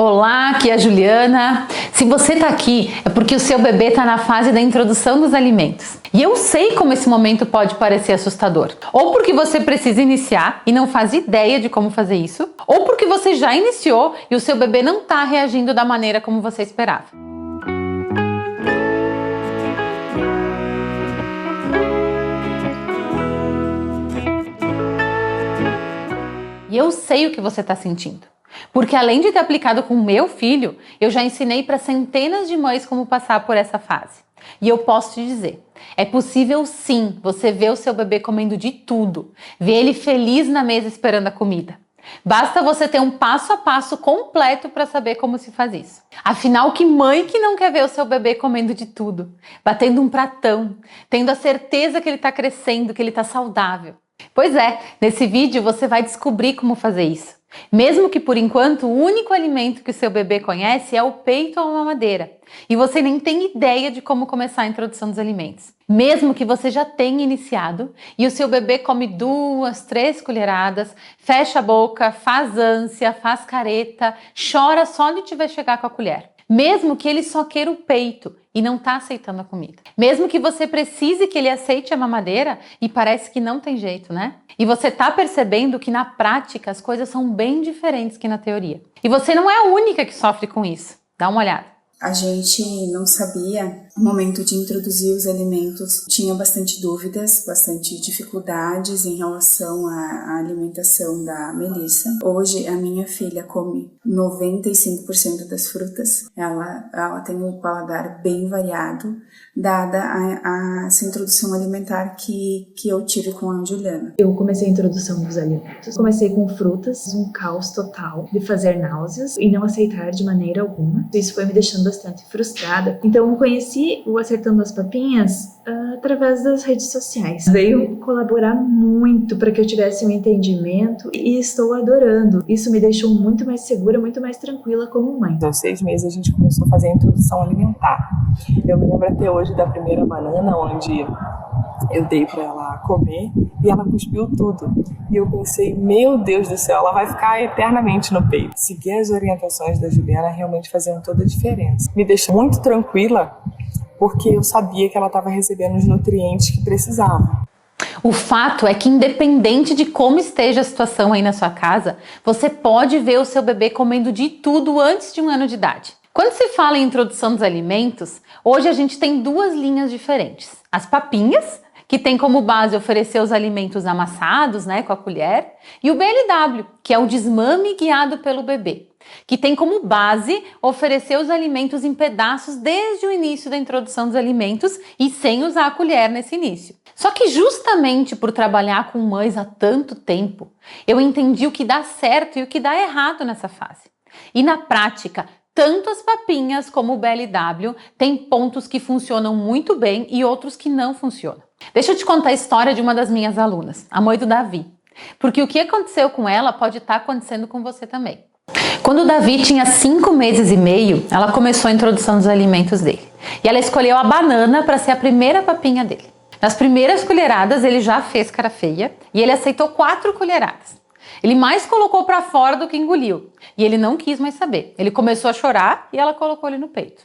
Olá, aqui é a Juliana. Se você tá aqui é porque o seu bebê tá na fase da introdução dos alimentos. E eu sei como esse momento pode parecer assustador. Ou porque você precisa iniciar e não faz ideia de como fazer isso, ou porque você já iniciou e o seu bebê não tá reagindo da maneira como você esperava. E eu sei o que você está sentindo. Porque além de ter aplicado com o meu filho, eu já ensinei para centenas de mães como passar por essa fase. E eu posso te dizer, é possível sim você ver o seu bebê comendo de tudo, ver ele feliz na mesa esperando a comida. Basta você ter um passo a passo completo para saber como se faz isso. Afinal, que mãe que não quer ver o seu bebê comendo de tudo, batendo um pratão, tendo a certeza que ele está crescendo, que ele está saudável? Pois é, nesse vídeo você vai descobrir como fazer isso. Mesmo que por enquanto o único alimento que o seu bebê conhece é o peito ou a mamadeira, e você nem tem ideia de como começar a introdução dos alimentos. Mesmo que você já tenha iniciado e o seu bebê come 2, 3 colheradas, fecha a boca, faz ânsia, faz careta, chora só de te ver chegar com a colher. Mesmo que ele só queira o peito e não está aceitando a comida. Mesmo que você precise que ele aceite a mamadeira e parece que não tem jeito, né? E você está percebendo que na prática as coisas são bem diferentes que na teoria. E você não é a única que sofre com isso. Dá uma olhada. A gente não sabia, no momento de introduzir os alimentos, tinha bastante dúvidas, bastante dificuldades em relação à alimentação da Melissa. Hoje a minha filha come 95% das frutas, ela tem um paladar bem variado, dada essa introdução alimentar que eu tive com a Juliana. Eu comecei a introdução dos alimentos, comecei com frutas, um caos total de fazer náuseas e não aceitar de maneira alguma. Isso foi me deixando bastante frustrada. Então eu conheci o Acertando as Papinhas através das redes sociais. Veio colaborar muito para que eu tivesse um entendimento e estou adorando. Isso me deixou muito mais segura, muito mais tranquila como mãe. Aos 6 meses a gente começou a fazer a introdução alimentar. Eu me lembro até hoje da primeira banana, onde eu dei para ela comer e ela cuspiu tudo. E eu pensei, meu Deus do céu, ela vai ficar eternamente no peito. Seguir as orientações da Juliana realmente faziam toda a diferença. Me deixou muito tranquila porque eu sabia que ela estava recebendo os nutrientes que precisava. O fato é que independente de como esteja a situação aí na sua casa, você pode ver o seu bebê comendo de tudo antes de 1 ano de idade. Quando se fala em introdução dos alimentos, hoje a gente tem 2 linhas diferentes. As papinhas, que tem como base oferecer os alimentos amassados, né, com a colher, e o BLW, que é o desmame guiado pelo bebê, que tem como base oferecer os alimentos em pedaços desde o início da introdução dos alimentos e sem usar a colher nesse início. Só que justamente por trabalhar com mães há tanto tempo, eu entendi o que dá certo e o que dá errado nessa fase. E na prática, tanto as papinhas como o BLW têm pontos que funcionam muito bem e outros que não funcionam. Deixa eu te contar a história de uma das minhas alunas, a mãe do Davi. Porque o que aconteceu com ela pode estar acontecendo com você também. Quando o Davi tinha 5 meses e meio, ela começou a introdução dos alimentos dele. E ela escolheu a banana para ser a primeira papinha dele. Nas primeiras colheradas ele já fez cara feia e ele aceitou 4 colheradas. Ele mais colocou para fora do que engoliu. E ele não quis mais saber. Ele começou a chorar e ela colocou ele no peito.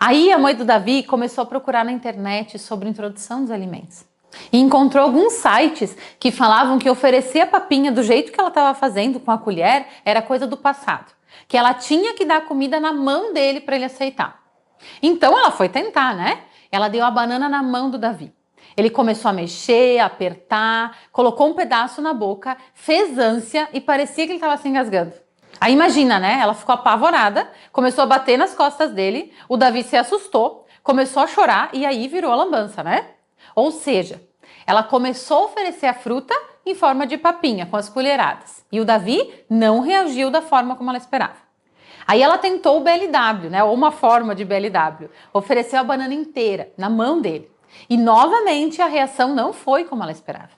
Aí a mãe do Davi começou a procurar na internet sobre a introdução dos alimentos. E encontrou alguns sites que falavam que oferecer a papinha do jeito que ela estava fazendo com a colher era coisa do passado. Que ela tinha que dar a comida na mão dele para ele aceitar. Então ela foi tentar, né? Ela deu a banana na mão do Davi. Ele começou a mexer, a apertar, colocou um pedaço na boca, fez ânsia e parecia que ele estava se engasgando. Aí imagina, né? Ela ficou apavorada, começou a bater nas costas dele, o Davi se assustou, começou a chorar e aí virou a lambança, né? Ou seja, ela começou a oferecer a fruta em forma de papinha, com as colheradas. E o Davi não reagiu da forma como ela esperava. Aí ela tentou o BLW, né? Ou uma forma de BLW. Ofereceu a banana inteira na mão dele. E novamente a reação não foi como ela esperava.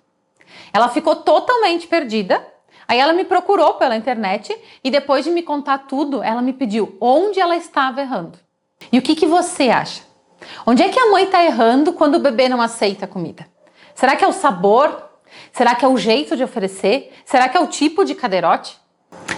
Ela ficou totalmente perdida. Aí ela me procurou pela internet e depois de me contar tudo, ela me pediu onde ela estava errando. E o que você acha? Onde é que a mãe está errando quando o bebê não aceita a comida? Será que é o sabor? Será que é o jeito de oferecer? Será que é o tipo de cadeirote?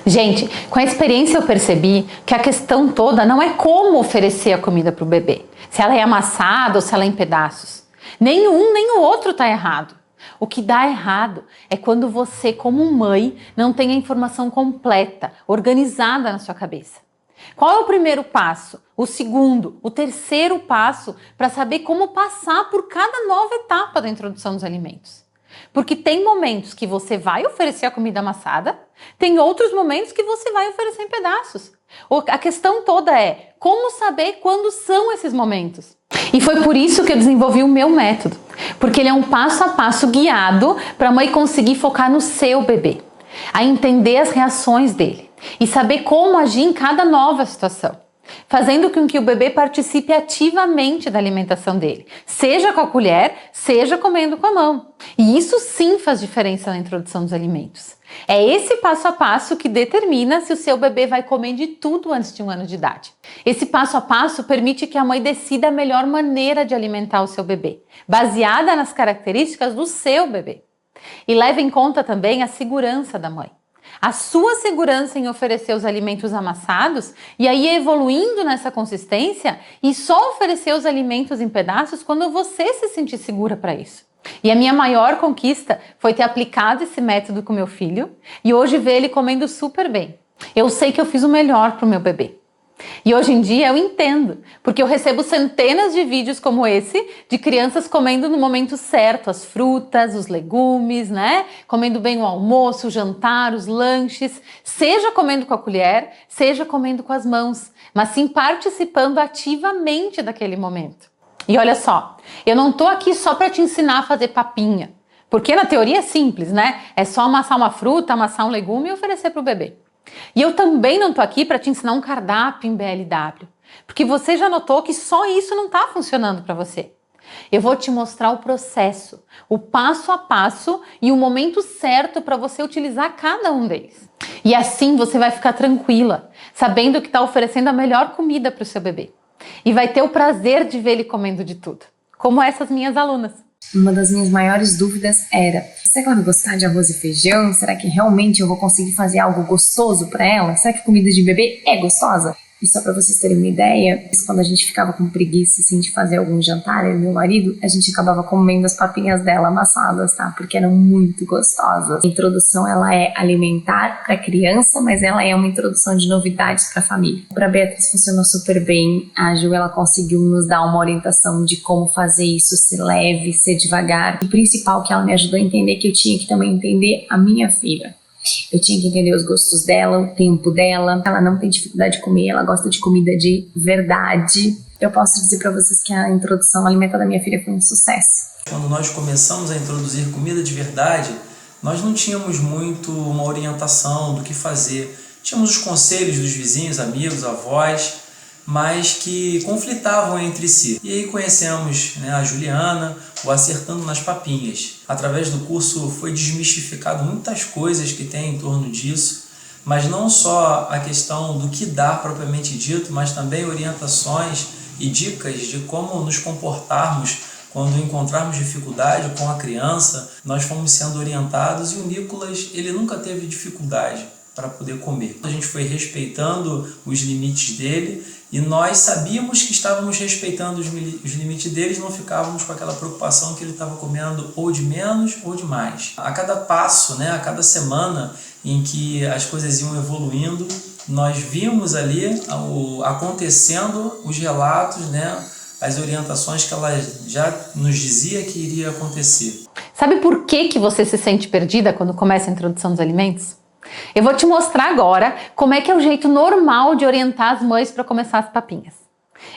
Gente, com a experiência eu percebi que a questão toda não é como oferecer a comida para o bebê, se ela é amassada ou se ela é em pedaços. Nenhum nem o outro está errado. O que dá errado é quando você, como mãe, não tem a informação completa, organizada na sua cabeça. Qual é o primeiro passo? O segundo? O terceiro passo para saber como passar por cada nova etapa da introdução dos alimentos? Porque tem momentos que você vai oferecer a comida amassada, tem outros momentos que você vai oferecer em pedaços. A questão toda é como saber quando são esses momentos. E foi por isso que eu desenvolvi o meu método, porque ele é um passo a passo guiado para a mãe conseguir focar no seu bebê, a entender as reações dele e saber como agir em cada nova situação, fazendo com que o bebê participe ativamente da alimentação dele, seja com a colher, seja comendo com a mão. E isso sim faz diferença na introdução dos alimentos. É esse passo a passo que determina se o seu bebê vai comer de tudo antes de 1 ano de idade. Esse passo a passo permite que a mãe decida a melhor maneira de alimentar o seu bebê, baseada nas características do seu bebê. E leva em conta também a segurança da mãe. A sua segurança em oferecer os alimentos amassados e aí evoluindo nessa consistência e só oferecer os alimentos em pedaços quando você se sentir segura para isso. E a minha maior conquista foi ter aplicado esse método com meu filho e hoje ver ele comendo super bem. Eu sei que eu fiz o melhor para o meu bebê. E hoje em dia eu entendo, porque eu recebo centenas de vídeos como esse, de crianças comendo no momento certo as frutas, os legumes, né? Comendo bem o almoço, o jantar, os lanches, seja comendo com a colher, seja comendo com as mãos, mas sim participando ativamente daquele momento. E olha só, eu não tô aqui só para te ensinar a fazer papinha, porque na teoria é simples, né? É só amassar uma fruta, amassar um legume e oferecer para o bebê. E eu também não tô aqui para te ensinar um cardápio em BLW, porque você já notou que só isso não está funcionando para você. Eu vou te mostrar o processo, o passo a passo e o momento certo para você utilizar cada um deles. E assim você vai ficar tranquila, sabendo que está oferecendo a melhor comida para o seu bebê. E vai ter o prazer de ver ele comendo de tudo, como essas minhas alunas. Uma das minhas maiores dúvidas era: será que ela vai gostar de arroz e feijão? Será que realmente eu vou conseguir fazer algo gostoso para ela? Será que comida de bebê é gostosa? E só para vocês terem uma ideia, quando a gente ficava com preguiça assim, de fazer algum jantar, eu e meu marido, a gente acabava comendo as papinhas dela amassadas, tá? Porque eram muito gostosas. A introdução, ela é alimentar para criança, mas ela é uma introdução de novidades para a família. Para a Beatriz funcionou super bem. A Ju, ela conseguiu nos dar uma orientação de como fazer isso, ser leve, ser devagar. E o principal que ela me ajudou a entender que eu tinha que também entender a minha filha. Eu tinha que entender os gostos dela, o tempo dela. Ela não tem dificuldade de comer, ela gosta de comida de verdade. Eu posso dizer para vocês que a introdução alimentar da minha filha foi um sucesso. Quando nós começamos a introduzir comida de verdade, nós não tínhamos muito uma orientação do que fazer. Tínhamos os conselhos dos vizinhos, amigos, avós, mas que conflitavam entre si. E aí conhecemos, né, a Juliana, o Acertando nas Papinhas. Através do curso foi desmistificado muitas coisas que tem em torno disso, mas não só a questão do que dar propriamente dito, mas também orientações e dicas de como nos comportarmos quando encontrarmos dificuldade com a criança. Nós fomos sendo orientados e o Nicolas, ele nunca teve dificuldade para poder comer. A gente foi respeitando os limites dele e nós sabíamos que estávamos respeitando os limites deles, não ficávamos com aquela preocupação que ele estava comendo ou de menos ou de mais. A cada passo, né, a cada semana em que as coisas iam evoluindo, nós vimos ali acontecendo os relatos, né, as orientações que ela já nos dizia que iria acontecer. Sabe por que você se sente perdida quando começa a introdução dos alimentos? Eu vou te mostrar agora como é que é o jeito normal de orientar as mães para começar as papinhas.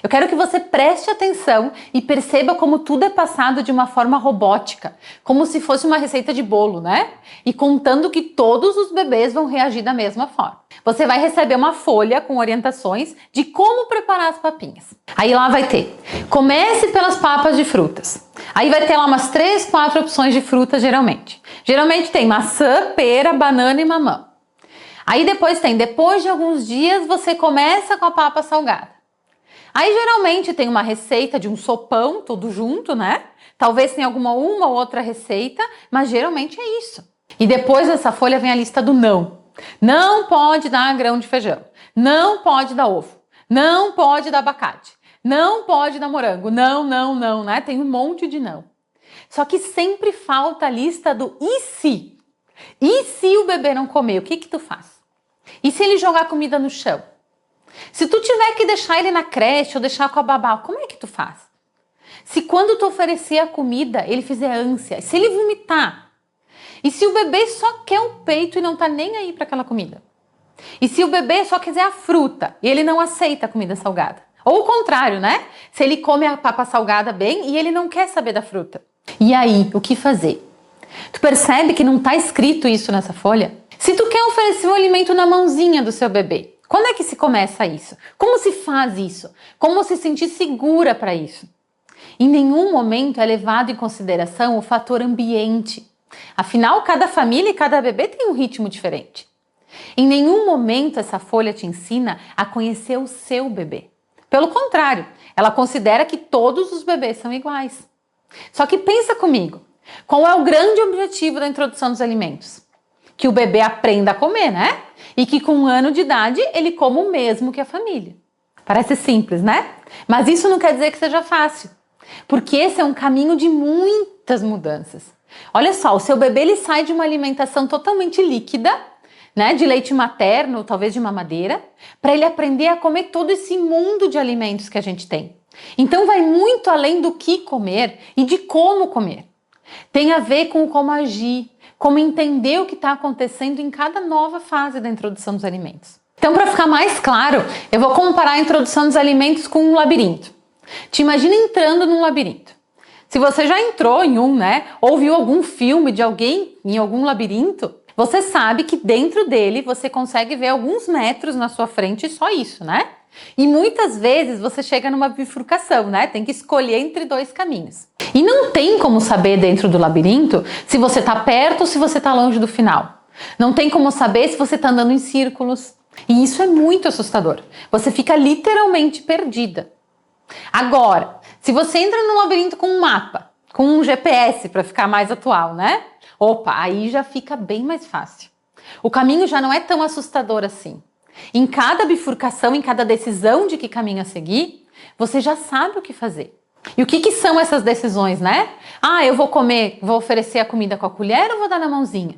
Eu quero que você preste atenção e perceba como tudo é passado de uma forma robótica, como se fosse uma receita de bolo, né? E contando que todos os bebês vão reagir da mesma forma. Você vai receber uma folha com orientações de como preparar as papinhas. Aí lá vai ter: comece pelas papas de frutas. Aí vai ter lá umas 3, 4 opções de frutas geralmente. Geralmente tem maçã, pera, banana e mamão. Aí depois tem: depois de alguns dias você começa com a papa salgada. Aí geralmente tem uma receita de um sopão, tudo junto, né? Talvez tenha uma ou outra receita, mas geralmente é isso. E depois dessa folha vem a lista do não. Não pode dar grão de feijão. Não pode dar ovo. Não pode dar abacate. Não pode dar morango. Não, não, não, né? Tem um monte de não. Só que sempre falta a lista do e se? E se o bebê não comer, o que tu faz? E se ele jogar comida no chão? Se tu tiver que deixar ele na creche ou deixar com a babá, como é que tu faz? Se quando tu oferecer a comida, ele fizer ânsia, se ele vomitar? E se o bebê só quer o peito e não tá nem aí para aquela comida? E se o bebê só quiser a fruta e ele não aceita a comida salgada? Ou o contrário, né? Se ele come a papa salgada bem e ele não quer saber da fruta. E aí, o que fazer? Tu percebe que não tá escrito isso nessa folha? Se tu quer oferecer o alimento na mãozinha do seu bebê, quando é que se começa isso? Como se faz isso? Como se sentir segura para isso? Em nenhum momento é levado em consideração o fator ambiente. Afinal, cada família e cada bebê tem um ritmo diferente. Em nenhum momento essa folha te ensina a conhecer o seu bebê. Pelo contrário, ela considera que todos os bebês são iguais. Só que pensa comigo, qual é o grande objetivo da introdução dos alimentos? Que o bebê aprenda a comer, né? E que com 1 ano de idade ele coma o mesmo que a família. Parece simples, né? Mas isso não quer dizer que seja fácil. Porque esse é um caminho de muitas mudanças. Olha só, o seu bebê ele sai de uma alimentação totalmente líquida, né, de leite materno, talvez de mamadeira, para ele aprender a comer todo esse mundo de alimentos que a gente tem. Então vai muito além do que comer e de como comer. Tem a ver com como agir, como entender o que está acontecendo em cada nova fase da introdução dos alimentos. Então, para ficar mais claro, eu vou comparar a introdução dos alimentos com um labirinto. Te imagina entrando num labirinto. Se você já entrou em um, né, ou viu algum filme de alguém em algum labirinto, você sabe que dentro dele você consegue ver alguns metros na sua frente e só isso, né? E muitas vezes você chega numa bifurcação, né? Tem que escolher entre 2 caminhos. E não tem como saber dentro do labirinto se você está perto ou se você está longe do final. Não tem como saber se você está andando em círculos. E isso é muito assustador. Você fica literalmente perdida. Agora, se você entra no labirinto com um mapa, com um GPS para ficar mais atual, né? Opa, aí já fica bem mais fácil. O caminho já não é tão assustador assim. Em cada bifurcação, em cada decisão de que caminho a seguir, você já sabe o que fazer. E o que são essas decisões, né? Ah, eu vou comer, vou oferecer a comida com a colher ou vou dar na mãozinha?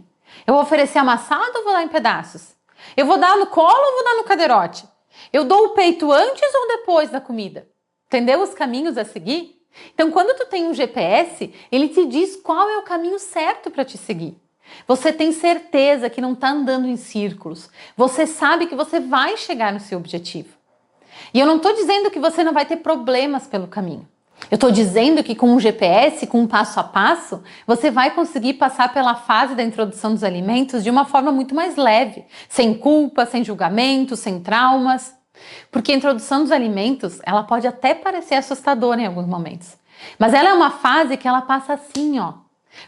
Eu vou oferecer amassado ou vou dar em pedaços? Eu vou dar no colo ou vou dar no cadeirote? Eu dou o peito antes ou depois da comida? Entendeu os caminhos a seguir? Então, quando tu tem um GPS, ele te diz qual é o caminho certo para te seguir. Você tem certeza que não está andando em círculos. Você sabe que você vai chegar no seu objetivo. E eu não estou dizendo que você não vai ter problemas pelo caminho. Eu estou dizendo que com um GPS, com um passo a passo, você vai conseguir passar pela fase da introdução dos alimentos de uma forma muito mais leve, sem culpa, sem julgamento, sem traumas. Porque a introdução dos alimentos, ela pode até parecer assustadora em alguns momentos. Mas ela é uma fase que ela passa assim, ó.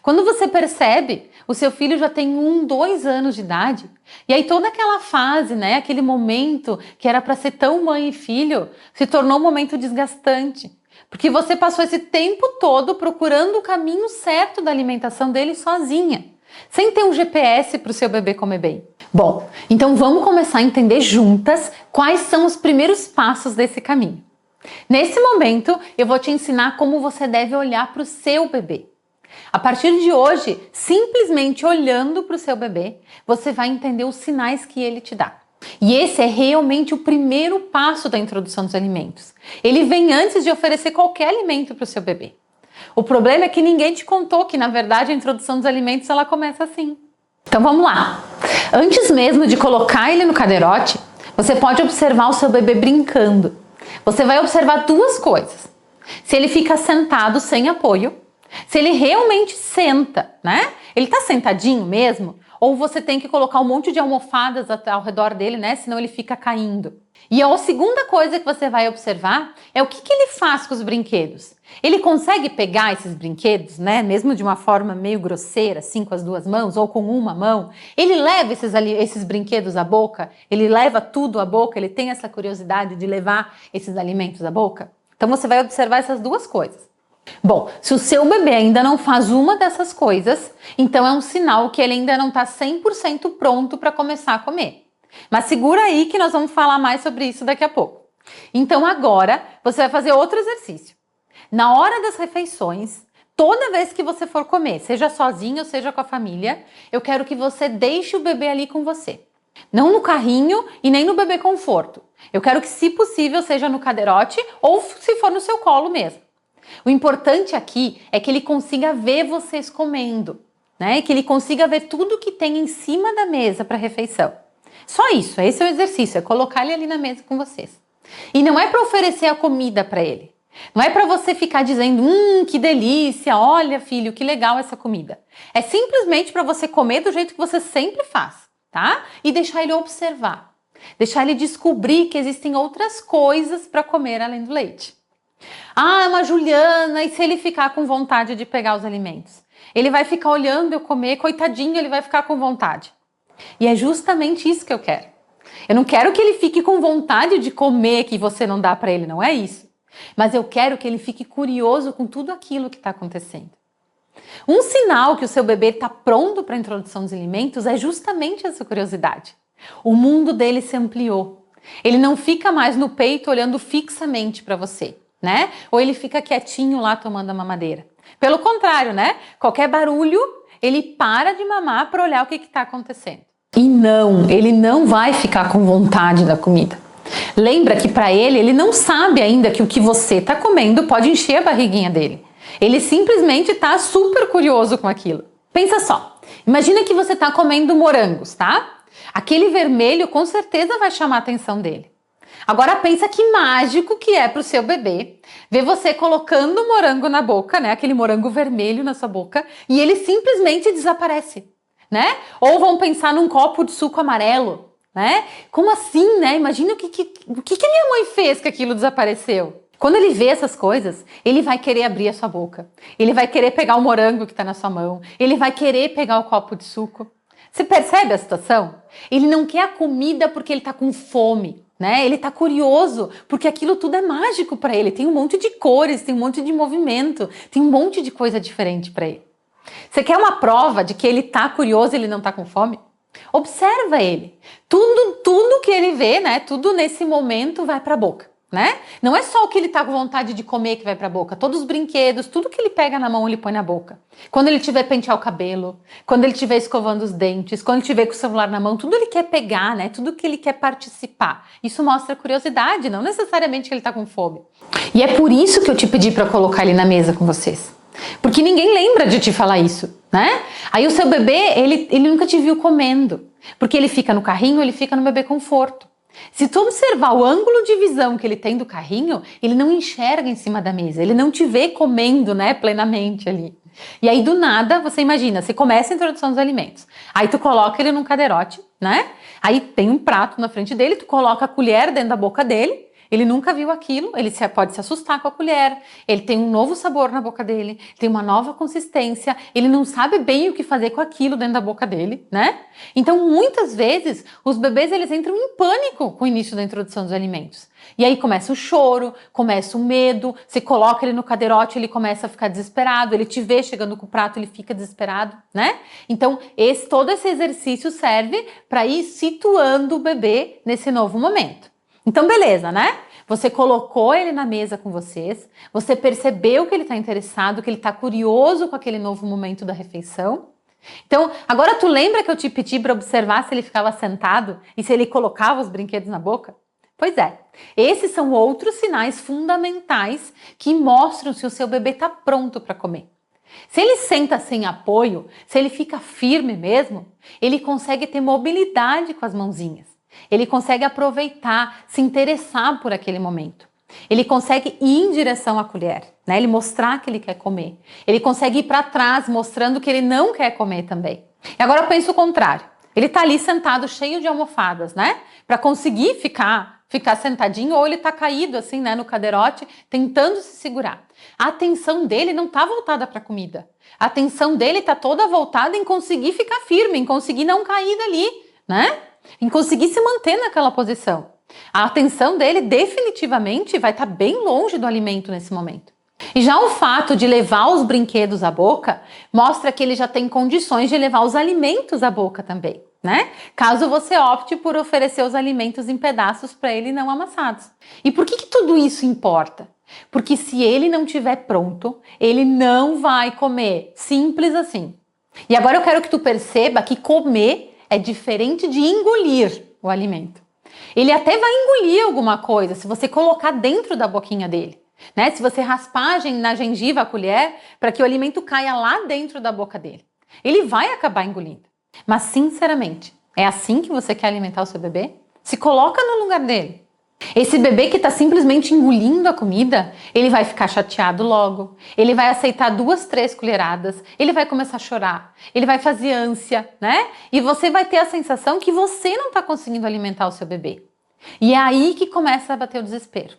Quando você percebe, o seu filho já tem 1, 2 anos de idade. E aí toda aquela fase, né, aquele momento que era para ser tão mãe e filho, se tornou um momento desgastante. Porque você passou esse tempo todo procurando o caminho certo da alimentação dele sozinha, sem ter um GPS para o seu bebê comer bem. Bom, então vamos começar a entender juntas quais são os primeiros passos desse caminho. Nesse momento, eu vou te ensinar como você deve olhar para o seu bebê. A partir de hoje, simplesmente olhando para o seu bebê, você vai entender os sinais que ele te dá. E esse é realmente o primeiro passo da introdução dos alimentos. Ele vem antes de oferecer qualquer alimento para o seu bebê. O problema é que ninguém te contou que, na verdade, a introdução dos alimentos ela começa assim. Então vamos lá. Antes mesmo de colocar ele no cadeirote, você pode observar o seu bebê brincando. Você vai observar 2 coisas. Se ele fica sentado sem apoio, se ele realmente senta, né? Ele tá sentadinho mesmo? Ou você tem que colocar um monte de almofadas ao redor dele, né? Senão ele fica caindo. E a segunda coisa que você vai observar é o que ele faz com os brinquedos. Ele consegue pegar esses brinquedos, né? Mesmo de uma forma meio grosseira, assim, com as 2 mãos ou com uma mão. Ele leva esses brinquedos à boca? Ele leva tudo à boca? Ele tem essa curiosidade de levar esses alimentos à boca? Então você vai observar essas 2 coisas. Bom, se o seu bebê ainda não faz uma dessas coisas, então é um sinal que ele ainda não está 100% pronto para começar a comer. Mas segura aí que nós vamos falar mais sobre isso daqui a pouco. Então agora você vai fazer outro exercício. Na hora das refeições, toda vez que você for comer, seja sozinho ou seja com a família, eu quero que você deixe o bebê ali com você. Não no carrinho e nem no bebê conforto. Eu quero que, se possível, seja no cadeirote ou se for no seu colo mesmo. O importante aqui é que ele consiga ver vocês comendo, né? Que ele consiga ver tudo que tem em cima da mesa para a refeição. Só isso, esse é o exercício, é colocar ele ali na mesa com vocês. E não é para oferecer a comida para ele. Não é para você ficar dizendo, que delícia, olha filho, que legal essa comida. É simplesmente para você comer do jeito que você sempre faz, tá? E deixar ele observar. Deixar ele descobrir que existem outras coisas para comer além do leite. Ah, mas Juliana, e se ele ficar com vontade de pegar os alimentos? Ele vai ficar olhando eu comer, coitadinho, ele vai ficar com vontade. E é justamente isso que eu quero. Eu não quero que ele fique com vontade de comer que você não dá para ele, não é isso. Mas eu quero que ele fique curioso com tudo aquilo que está acontecendo. Um sinal que o seu bebê está pronto para a introdução dos alimentos é justamente essa curiosidade. O mundo dele se ampliou. Ele não fica mais no peito olhando fixamente para você, né? Ou ele fica quietinho lá tomando a mamadeira. Pelo contrário, né? Qualquer barulho, ele para de mamar para olhar o que está acontecendo. E não, ele não vai ficar com vontade da comida. Lembra que para ele não sabe ainda que o que você está comendo pode encher a barriguinha dele. Ele simplesmente está super curioso com aquilo. Pensa só, imagina que você está comendo morangos, tá? Aquele vermelho com certeza vai chamar a atenção dele. Agora pensa que mágico que é para o seu bebê ver você colocando o morango na boca, né? Aquele morango vermelho na sua boca e ele simplesmente desaparece, né? Ou vão pensar num copo de suco amarelo, né? Como assim, né? Imagina o que a minha mãe fez que aquilo desapareceu. Quando ele vê essas coisas, ele vai querer abrir a sua boca. Ele vai querer pegar o morango que está na sua mão. Ele vai querer pegar o copo de suco. Você percebe a situação? Ele não quer a comida porque ele está com fome, né? Ele está curioso porque aquilo tudo é mágico para ele. Tem um monte de cores, tem um monte de movimento, tem um monte de coisa diferente para ele. Você quer uma prova de que ele está curioso e ele não está com fome? Observa ele. Tudo que ele vê, né? Tudo nesse momento vai para a boca, né? Não é só o que ele está com vontade de comer que vai para a boca. Todos os brinquedos, tudo que ele pega na mão ele põe na boca. Quando ele tiver pentear o cabelo, quando ele estiver escovando os dentes, quando ele estiver com o celular na mão, tudo ele quer pegar, né? Tudo que ele quer participar. Isso mostra curiosidade, não necessariamente que ele está com fome. E é por isso que eu te pedi para colocar ele na mesa com vocês. Porque ninguém lembra de te falar isso, né? Aí o seu bebê, ele nunca te viu comendo. Porque ele fica no carrinho, ele fica no bebê conforto. Se tu observar o ângulo de visão que ele tem do carrinho, ele não enxerga em cima da mesa, ele não te vê comendo, né, plenamente ali. E aí do nada, você imagina, você começa a introdução dos alimentos, aí tu coloca ele num cadeirote, né? Aí tem um prato na frente dele, tu coloca a colher dentro da boca dele, ele nunca viu aquilo, ele pode se assustar com a colher, ele tem um novo sabor na boca dele, tem uma nova consistência, ele não sabe bem o que fazer com aquilo dentro da boca dele, né? Então, muitas vezes, os bebês eles entram em pânico com o início da introdução dos alimentos. E aí começa o choro, começa o medo, você coloca ele no cadeirote, ele começa a ficar desesperado, ele te vê chegando com o prato, ele fica desesperado, né? Então, todo esse exercício serve para ir situando o bebê nesse novo momento. Então, beleza, né? Você colocou ele na mesa com vocês, você percebeu que ele está interessado, que ele está curioso com aquele novo momento da refeição. Então, agora tu lembra que eu te pedi para observar se ele ficava sentado e se ele colocava os brinquedos na boca? Pois é, esses são outros sinais fundamentais que mostram se o seu bebê está pronto para comer. Se ele senta sem apoio, se ele fica firme mesmo, ele consegue ter mobilidade com as mãozinhas. Ele consegue aproveitar, se interessar por aquele momento. Ele consegue ir em direção à colher, né? Ele mostrar que ele quer comer. Ele consegue ir para trás, mostrando que ele não quer comer também. E agora eu penso o contrário. Ele está ali sentado, cheio de almofadas, né? Para conseguir ficar sentadinho, ou ele está caído assim, né, no cadeirote, tentando se segurar. A atenção dele não está voltada para a comida. A atenção dele está toda voltada em conseguir ficar firme, em conseguir não cair dali, né? Em conseguir se manter naquela posição. A atenção dele definitivamente vai estar bem longe do alimento nesse momento. E já o fato de levar os brinquedos à boca mostra que ele já tem condições de levar os alimentos à boca também, né? Caso você opte por oferecer os alimentos em pedaços para ele não amassados. E por que tudo isso importa? Porque se ele não estiver pronto, ele não vai comer. Simples assim. E agora eu quero que tu perceba que comer é diferente de engolir o alimento. Ele até vai engolir alguma coisa se você colocar dentro da boquinha dele, né? Se você raspar na gengiva a colher para que o alimento caia lá dentro da boca dele. Ele vai acabar engolindo. Mas, sinceramente, é assim que você quer alimentar o seu bebê? Se coloca no lugar dele. Esse bebê que está simplesmente engolindo a comida, ele vai ficar chateado logo, ele vai aceitar 2, 3 colheradas, ele vai começar a chorar, ele vai fazer ânsia, né? E você vai ter a sensação que você não está conseguindo alimentar o seu bebê. E é aí que começa a bater o desespero.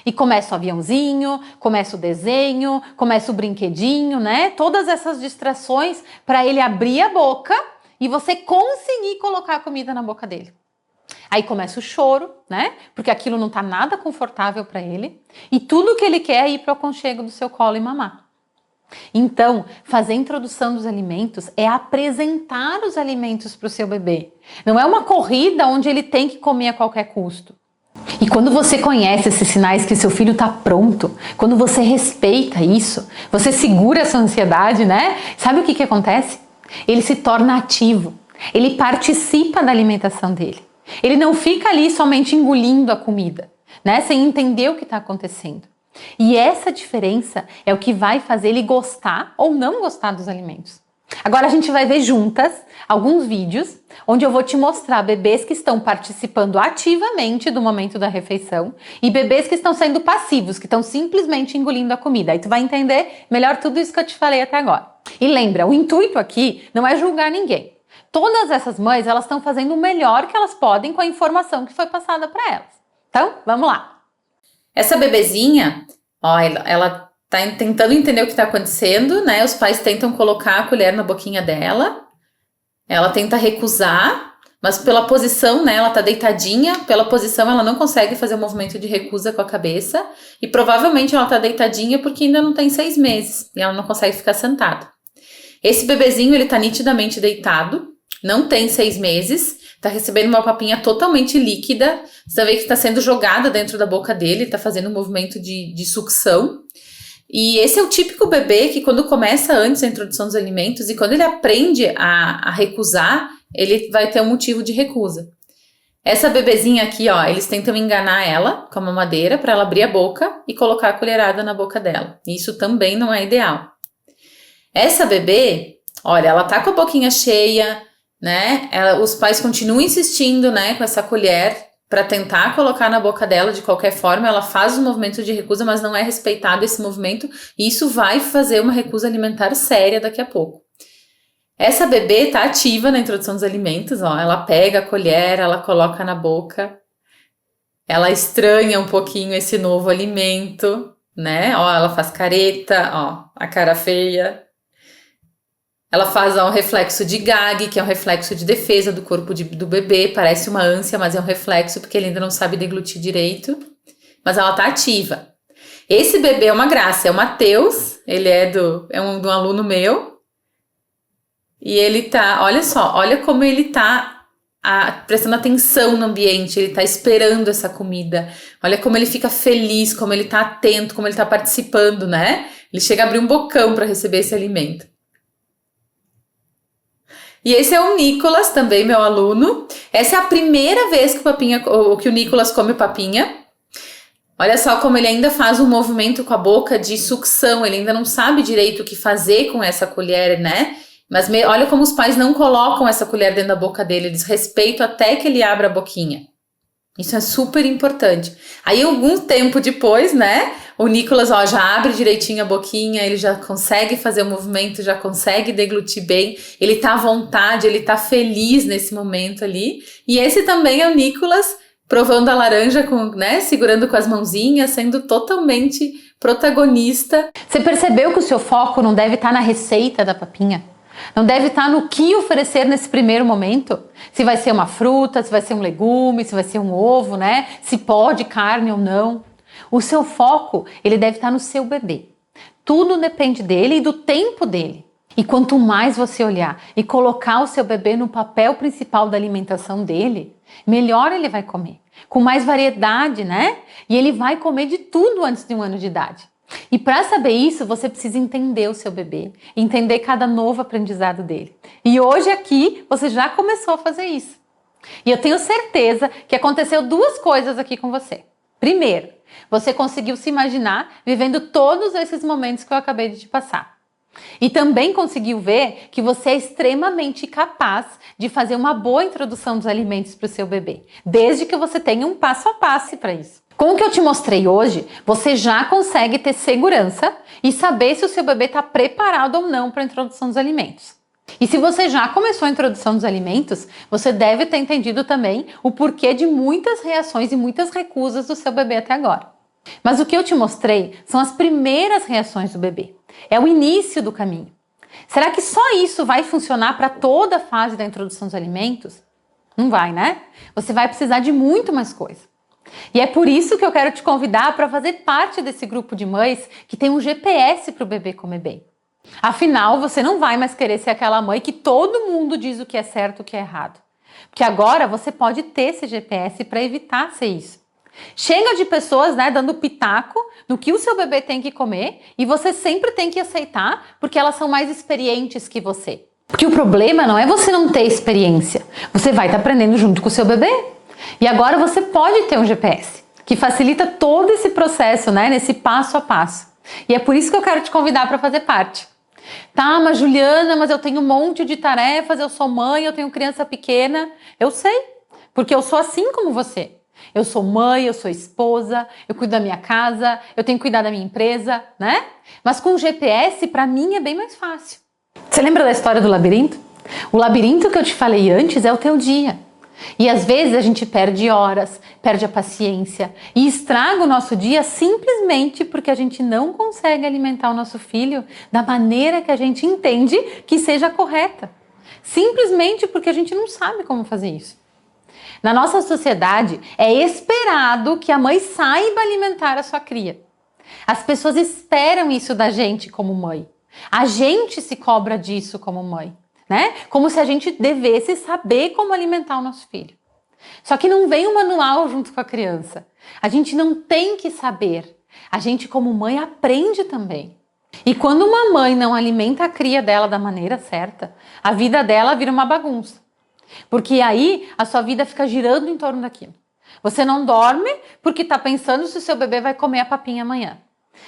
E começa o aviãozinho, começa o desenho, começa o brinquedinho, né? Todas essas distrações para ele abrir a boca e você conseguir colocar a comida na boca dele. Aí começa o choro, né? Porque aquilo não tá nada confortável para ele. E tudo que ele quer é ir para o aconchego do seu colo e mamar. Então, fazer a introdução dos alimentos é apresentar os alimentos para o seu bebê. Não é uma corrida onde ele tem que comer a qualquer custo. E quando você conhece esses sinais que seu filho está pronto, quando você respeita isso, você segura essa ansiedade, né? Sabe o que acontece? Ele se torna ativo. Ele participa da alimentação dele. Ele não fica ali somente engolindo a comida, né? Sem entender o que está acontecendo. E essa diferença é o que vai fazer ele gostar ou não gostar dos alimentos. Agora a gente vai ver juntas alguns vídeos onde eu vou te mostrar bebês que estão participando ativamente do momento da refeição e bebês que estão sendo passivos, que estão simplesmente engolindo a comida. Aí tu vai entender melhor tudo isso que eu te falei até agora. E lembra, o intuito aqui não é julgar ninguém. Todas essas mães, elas estão fazendo o melhor que elas podem com a informação que foi passada para elas. Então, vamos lá. Essa bebezinha, ó, ela tá tentando entender o que está acontecendo, né? Os pais tentam colocar a colher na boquinha dela. Ela tenta recusar, mas pela posição, né? Ela tá deitadinha, pela posição ela não consegue fazer o movimento de recusa com a cabeça. E provavelmente ela tá deitadinha porque ainda não tem 6 meses e ela não consegue ficar sentada. Esse bebezinho, ele tá nitidamente deitado, não tem 6 meses, tá recebendo uma papinha totalmente líquida. Você vê que está sendo jogada dentro da boca dele, tá fazendo um movimento de sucção. E esse é o típico bebê que quando começa antes a introdução dos alimentos e quando ele aprende a recusar, ele vai ter um motivo de recusa. Essa bebezinha aqui, ó, eles tentam enganar ela com a mamadeira para ela abrir a boca e colocar a colherada na boca dela. Isso também não é ideal. Essa bebê, olha, ela tá com a boquinha cheia, né? Os pais continuam insistindo, né, com essa colher para tentar colocar na boca dela de qualquer forma. Ela faz o movimento de recusa, mas não é respeitado esse movimento e isso vai fazer uma recusa alimentar séria daqui a pouco. Essa bebê tá ativa na introdução dos alimentos, ó. Ela pega a colher, ela coloca na boca, ela estranha um pouquinho esse novo alimento, né? Ó, ela faz careta, ó, a cara feia. Ela faz um reflexo de gag, que é um reflexo de defesa do corpo do bebê. Parece uma ânsia, mas é um reflexo porque ele ainda não sabe deglutir direito. Mas ela tá ativa. Esse bebê é uma graça, é o Matheus. Ele é de um aluno meu. E ele tá, olha só, olha como ele tá prestando atenção no ambiente. Ele tá esperando essa comida. Olha como ele fica feliz, como ele tá atento, como ele tá participando, né? Ele chega a abrir um bocão para receber esse alimento. E esse é o Nicolas, também meu aluno. Essa é a primeira vez que o Nicolas come papinha. Olha só como ele ainda faz um movimento com a boca de sucção. Ele ainda não sabe direito o que fazer com essa colher, né? Mas olha como os pais não colocam essa colher dentro da boca dele. Eles respeitam até que ele abra a boquinha. Isso é super importante. Aí, algum tempo depois, né? O Nicolas, ó, já abre direitinho a boquinha, ele já consegue fazer o movimento, já consegue deglutir bem, ele tá à vontade, ele tá feliz nesse momento ali. E esse também é o Nicolas provando a laranja, né, segurando com as mãozinhas, sendo totalmente protagonista. Você percebeu que o seu foco não deve estar na receita da papinha? Não deve estar no que oferecer nesse primeiro momento? Se vai ser uma fruta, se vai ser um legume, se vai ser um ovo, né? Se pode carne ou não. O seu foco, ele deve estar no seu bebê. Tudo depende dele e do tempo dele. E quanto mais você olhar e colocar o seu bebê no papel principal da alimentação dele, melhor ele vai comer. Com mais variedade, né? E ele vai comer de tudo antes de 1 ano de idade. E para saber isso, você precisa entender o seu bebê, entender cada novo aprendizado dele. E hoje aqui, você já começou a fazer isso. E eu tenho certeza que aconteceu 2 coisas aqui com você. Primeiro, você conseguiu se imaginar vivendo todos esses momentos que eu acabei de te passar. E também conseguiu ver que você é extremamente capaz de fazer uma boa introdução dos alimentos para o seu bebê, desde que você tenha um passo a passo para isso. Com o que eu te mostrei hoje, você já consegue ter segurança e saber se o seu bebê está preparado ou não para a introdução dos alimentos. E se você já começou a introdução dos alimentos, você deve ter entendido também o porquê de muitas reações e muitas recusas do seu bebê até agora. Mas o que eu te mostrei são as primeiras reações do bebê. É o início do caminho. Será que só isso vai funcionar para toda a fase da introdução dos alimentos? Não vai, né? Você vai precisar de muito mais coisa. E é por isso que eu quero te convidar para fazer parte desse grupo de mães que tem um GPS para o bebê comer bem. Afinal, você não vai mais querer ser aquela mãe que todo mundo diz o que é certo e o que é errado. Porque agora você pode ter esse GPS para evitar ser isso. Chega de pessoas, né, dando pitaco no que o seu bebê tem que comer e você sempre tem que aceitar porque elas são mais experientes que você. Porque o problema não é você não ter experiência, você vai estar aprendendo junto com o seu bebê. E agora você pode ter um GPS que facilita todo esse processo, né, nesse passo a passo. E é por isso que eu quero te convidar para fazer parte. Tá, mas Juliana, mas eu tenho um monte de tarefas, eu sou mãe, eu tenho criança pequena. Eu sei, porque eu sou assim como você. Eu sou mãe, eu sou esposa, eu cuido da minha casa, eu tenho que cuidar da minha empresa, né? Mas com o GPS, para mim, é bem mais fácil. Você lembra da história do labirinto? O labirinto que eu te falei antes é o teu dia. E às vezes a gente perde horas, perde a paciência e estraga o nosso dia simplesmente porque a gente não consegue alimentar o nosso filho da maneira que a gente entende que seja correta. Simplesmente porque a gente não sabe como fazer isso. Na nossa sociedade, é esperado que a mãe saiba alimentar a sua cria. As pessoas esperam isso da gente como mãe. A gente se cobra disso como mãe, né? Como se a gente devesse saber como alimentar o nosso filho. Só que não vem um manual junto com a criança. A gente não tem que saber. A gente, como mãe, aprende também. E quando uma mãe não alimenta a cria dela da maneira certa, a vida dela vira uma bagunça. Porque aí a sua vida fica girando em torno daquilo. Você não dorme porque está pensando se o seu bebê vai comer a papinha amanhã.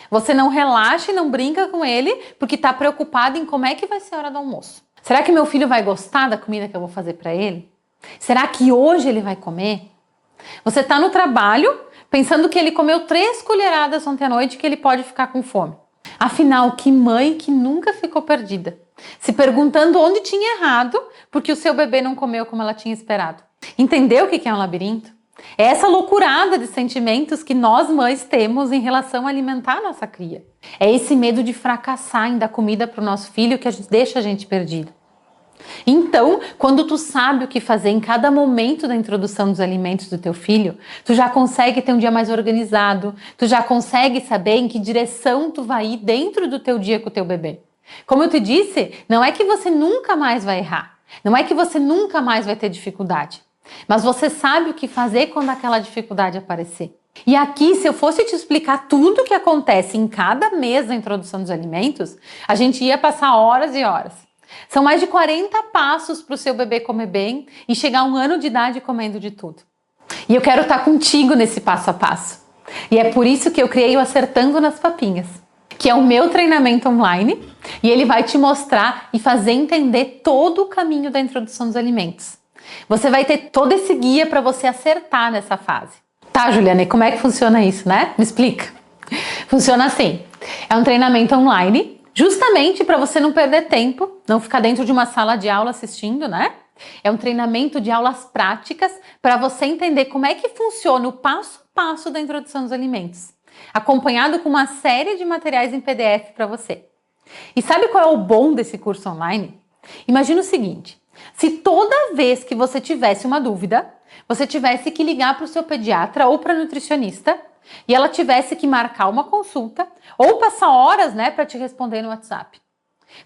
Você não relaxa e não brinca com ele porque está preocupado em como é que vai ser a hora do almoço. Será que meu filho vai gostar da comida que eu vou fazer para ele? Será que hoje ele vai comer? Você está no trabalho pensando que ele comeu 3 colheradas ontem à noite e que ele pode ficar com fome. Afinal, que mãe que nunca ficou perdida, se perguntando onde tinha errado porque o seu bebê não comeu como ela tinha esperado. Entendeu o que é um labirinto? É essa loucurada de sentimentos que nós mães temos em relação a alimentar a nossa cria. É esse medo de fracassar em dar comida para o nosso filho que deixa a gente perdido. Então, quando tu sabe o que fazer em cada momento da introdução dos alimentos do teu filho, tu já consegue ter um dia mais organizado, tu já consegue saber em que direção tu vai ir dentro do teu dia com o teu bebê. Como eu te disse, não é que você nunca mais vai errar, não é que você nunca mais vai ter dificuldade, mas você sabe o que fazer quando aquela dificuldade aparecer. E aqui, se eu fosse te explicar tudo o que acontece em cada mês da introdução dos alimentos, a gente ia passar horas e horas. São mais de 40 passos para o seu bebê comer bem e chegar a 1 ano de idade comendo de tudo. E eu quero estar contigo nesse passo a passo. E é por isso que eu criei o Acertando nas Papinhas, que é o meu treinamento online, e ele vai te mostrar e fazer entender todo o caminho da introdução dos alimentos. Você vai ter todo esse guia para você acertar nessa fase. Tá, Juliana, e como é que funciona isso, né? Me explica. Funciona assim, é um treinamento online, justamente para você não perder tempo, não ficar dentro de uma sala de aula assistindo, né? É um treinamento de aulas práticas para você entender como é que funciona o passo a passo da introdução dos alimentos, acompanhado com uma série de materiais em PDF para você. E sabe qual é o bom desse curso online? Imagina o seguinte, se toda vez que você tivesse uma dúvida, você tivesse que ligar para o seu pediatra ou para a nutricionista e ela tivesse que marcar uma consulta ou passar horas, né, para te responder no WhatsApp.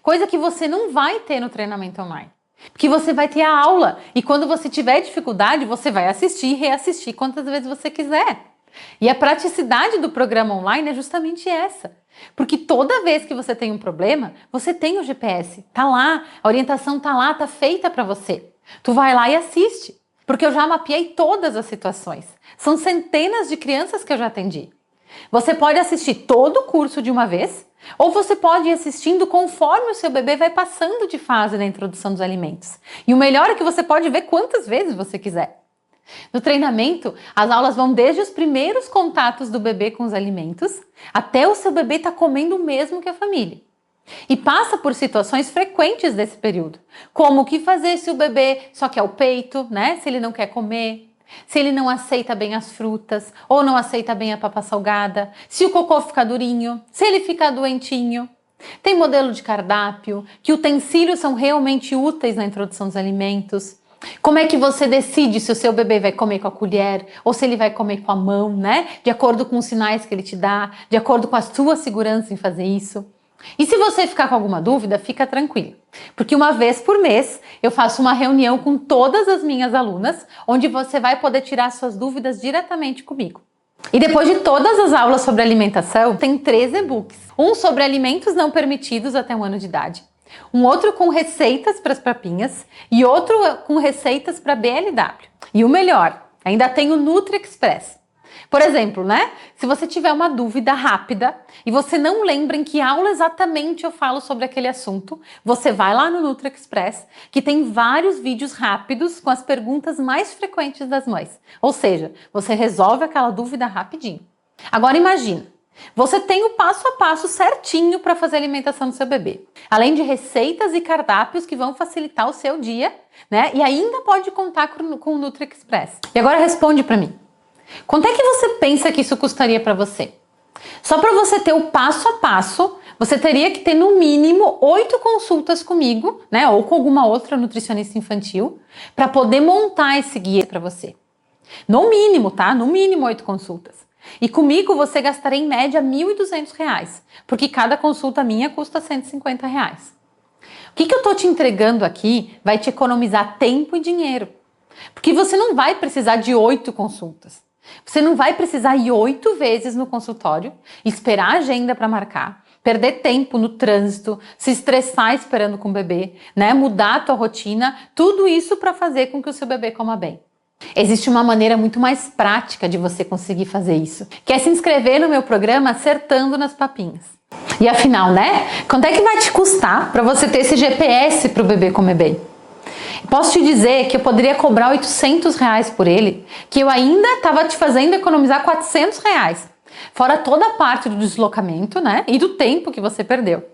Coisa que você não vai ter no treinamento online. Porque você vai ter a aula e quando você tiver dificuldade, você vai assistir e reassistir quantas vezes você quiser. E a praticidade do programa online é justamente essa. Porque toda vez que você tem um problema, você tem o GPS. Tá lá, a orientação tá lá, tá feita para você. Tu vai lá e assiste. Porque eu já mapeei todas as situações. São centenas de crianças que eu já atendi. Você pode assistir todo o curso de uma vez, ou você pode ir assistindo conforme o seu bebê vai passando de fase na introdução dos alimentos. E o melhor é que você pode ver quantas vezes você quiser. No treinamento, as aulas vão desde os primeiros contatos do bebê com os alimentos, até o seu bebê estar comendo o mesmo que a família. E passa por situações frequentes desse período, como o que fazer se o bebê só quer o peito, né? Se ele não quer comer, se ele não aceita bem as frutas, ou não aceita bem a papa salgada, se o cocô fica durinho, se ele fica doentinho. Tem modelo de cardápio, que utensílios são realmente úteis na introdução dos alimentos. Como é que você decide se o seu bebê vai comer com a colher ou se ele vai comer com a mão, né? De acordo com os sinais que ele te dá, de acordo com a sua segurança em fazer isso. E se você ficar com alguma dúvida, fica tranquilo, porque uma vez por mês eu faço uma reunião com todas as minhas alunas, onde você vai poder tirar suas dúvidas diretamente comigo. E depois de todas as aulas sobre alimentação, tem 3 e-books. Um sobre alimentos não permitidos até 1 ano de idade, um outro com receitas para as papinhas e outro com receitas para BLW. E o melhor, ainda tem o Nutri Express. Por exemplo, né? Se você tiver uma dúvida rápida e você não lembra em que aula exatamente eu falo sobre aquele assunto, você vai lá no Nutri Express, que tem vários vídeos rápidos com as perguntas mais frequentes das mães. Ou seja, você resolve aquela dúvida rapidinho. Agora imagina, você tem o passo a passo certinho para fazer a alimentação do seu bebê. Além de receitas e cardápios que vão facilitar o seu dia, né? E ainda pode contar com o Nutri Express. E agora responde para mim. Quanto é que você pensa que isso custaria para você? Só para você ter o passo a passo, você teria que ter no mínimo 8 consultas comigo, né, ou com alguma outra nutricionista infantil, para poder montar esse guia para você. No mínimo, tá? No mínimo 8 consultas. E comigo você gastaria em média R$ 1.200, porque cada consulta minha custa R$ 150. O que eu tô te entregando aqui vai te economizar tempo e dinheiro, porque você não vai precisar de 8 consultas. Você não vai precisar ir 8 vezes no consultório, esperar a agenda para marcar, perder tempo no trânsito, se estressar esperando com o bebê, né? Mudar a tua rotina, tudo isso para fazer com que o seu bebê coma bem. Existe uma maneira muito mais prática de você conseguir fazer isso, que é se inscrever no meu programa Acertando nas Papinhas. E afinal, né? Quanto é que vai te custar para você ter esse GPS para o bebê comer bem? Posso te dizer que eu poderia cobrar R$ 800 por ele, que eu ainda estava te fazendo economizar R$ 400, fora toda a parte do deslocamento, né, e do tempo que você perdeu.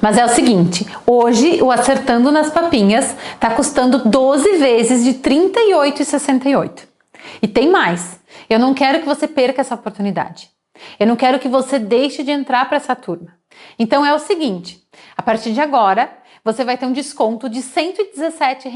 Mas é o seguinte, hoje o Acertando nas Papinhas está custando 12 vezes de R$ 38,68. E tem mais, eu não quero que você perca essa oportunidade. Eu não quero que você deixe de entrar para essa turma. Então é o seguinte, a partir de agora, você vai ter um desconto de R$ 117.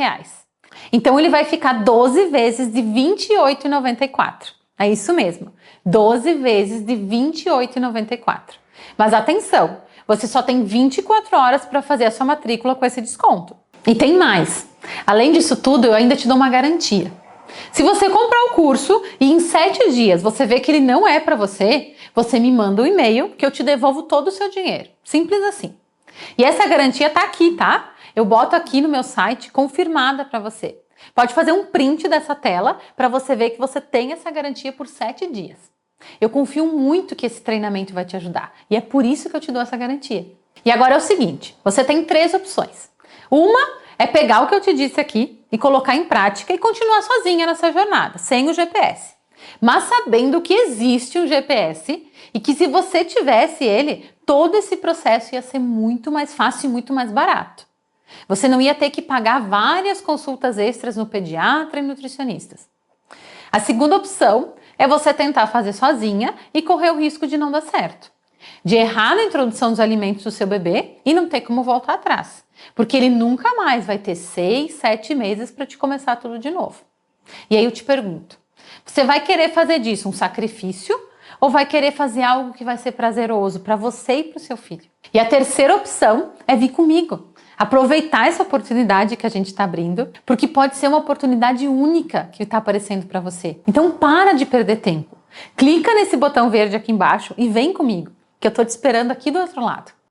Então ele vai ficar 12 vezes de R$ 28,94. É isso mesmo, 12 vezes de R$ 28,94. Mas atenção, você só tem 24 horas para fazer a sua matrícula com esse desconto. E tem mais, além disso tudo eu ainda te dou uma garantia. Se você comprar o curso e em 7 dias você vê que ele não é para você, você me manda um e-mail que eu te devolvo todo o seu dinheiro. Simples assim. E essa garantia tá aqui, tá? Eu boto aqui no meu site confirmada para você. Pode fazer um print dessa tela para você ver que você tem essa garantia por 7 dias. Eu confio muito que esse treinamento vai te ajudar e é por isso que eu te dou essa garantia. E agora é o seguinte, você tem 3 opções. Uma é pegar o que eu te disse aqui e colocar em prática e continuar sozinha nessa jornada, sem o GPS. Mas sabendo que existe um GPS e que se você tivesse ele, todo esse processo ia ser muito mais fácil e muito mais barato. Você não ia ter que pagar várias consultas extras no pediatra e nutricionistas. A segunda opção é você tentar fazer sozinha e correr o risco de não dar certo. De errar na introdução dos alimentos do seu bebê e não ter como voltar atrás. Porque ele nunca mais vai ter 6, 7 meses para te começar tudo de novo. E aí eu te pergunto, você vai querer fazer disso um sacrifício ou vai querer fazer algo que vai ser prazeroso para você e para o seu filho? E a terceira opção é vir comigo. Aproveitar essa oportunidade que a gente está abrindo, porque pode ser uma oportunidade única que está aparecendo para você. Então para de perder tempo. Clica nesse botão verde aqui embaixo e vem comigo, que eu estou te esperando aqui do outro lado.